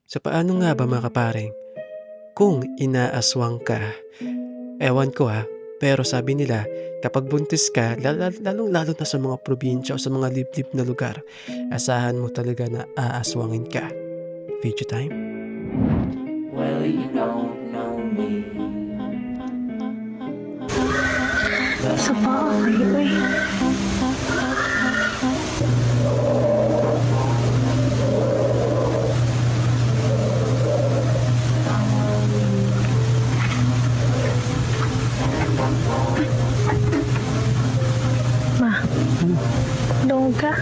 So, paano nga ba mga kaparing kung inaaswang ka? Ewan ko, pero sabi nila kapag buntis ka lalong-lalo na sa mga probinsya o sa mga liblib na lugar, asahan mo talaga na aaswangin ka. Video time? Well, you don't know me. Sa bahay, uy. Ma, doon ka?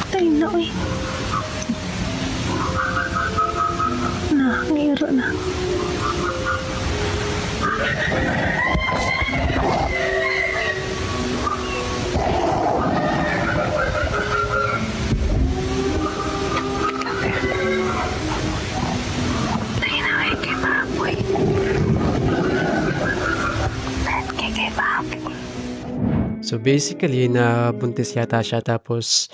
Patay na, uy. Ngiro na. Patay na kay baboy. Kay baboy. So, basically nabuntis yata siya tapos,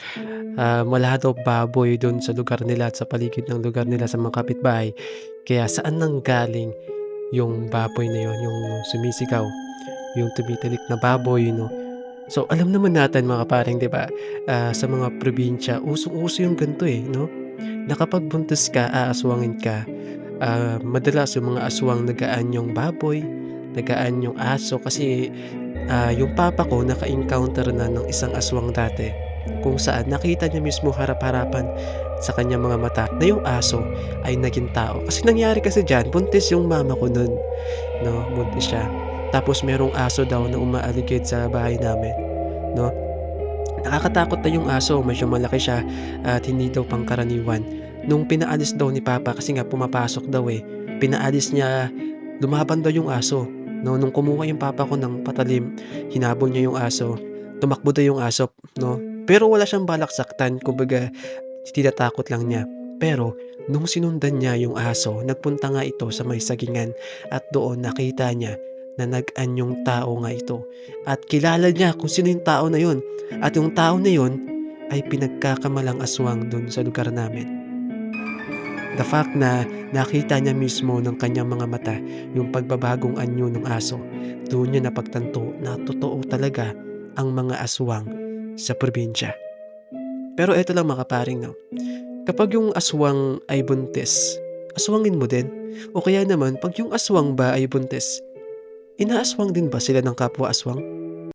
wala daw baboy dun sa lugar nila at sa paligid ng lugar nila sa mga kapitbahay. Kaya saan nanggaling yung baboy na yun, yung sumisigaw, yung tumitilik na baboy 'no. So, alam naman natin mga kaparing 'di ba, sa mga probinsya usong-uso yung ganito, 'no, na kapag buntis ka aaswangin ka. Madalas yung mga aswang nag-aanyong baboy, nag-aanyong aso kasi, yung papa ko naka-encounter na ng isang aswang dati, kung saan nakita niya mismo harap-harapan sa kanyang mga mata na yung aso ay naging tao. Kasi nangyari kasi diyan buntis yung mama ko nun, 'no, buntis siya. Tapos merong aso daw na umaaligid sa bahay namin, 'no. Nakakatakot na yung aso, medyo malaki siya at hindi daw pangkaraniwan. Nung pinaalis daw ni papa kasi nga pumapasok daw, pinaalis niya, lumaban daw yung aso, 'no. Nung kumuha yung papa ko ng patalim, hinabol niya yung aso, tumakbo daw yung aso, 'no. Pero wala siyang balak saktan, kumbaga tinatakot lang niya. Pero nung sinundan niya yung aso, nagpunta nga ito sa may sagingan at doon nakita niya na nag-anyong tao nga ito at kilala niya kung sino yung tao na yun. At yung tao na yun ay pinagkakamalang aswang dun sa lugar namin. The fact na nakita niya mismo ng kanyang mga mata yung pagbabagong anyo ng aso, doon niya napagtanto na totoo talaga ang mga aswang sa probinsya. Pero eto lang mga kaparing 'no, kapag yung aswang ay buntis, aswangin mo din? O kaya naman 'pag yung aswang ba ay buntis, inaaswang din ba sila ng kapwa aswang?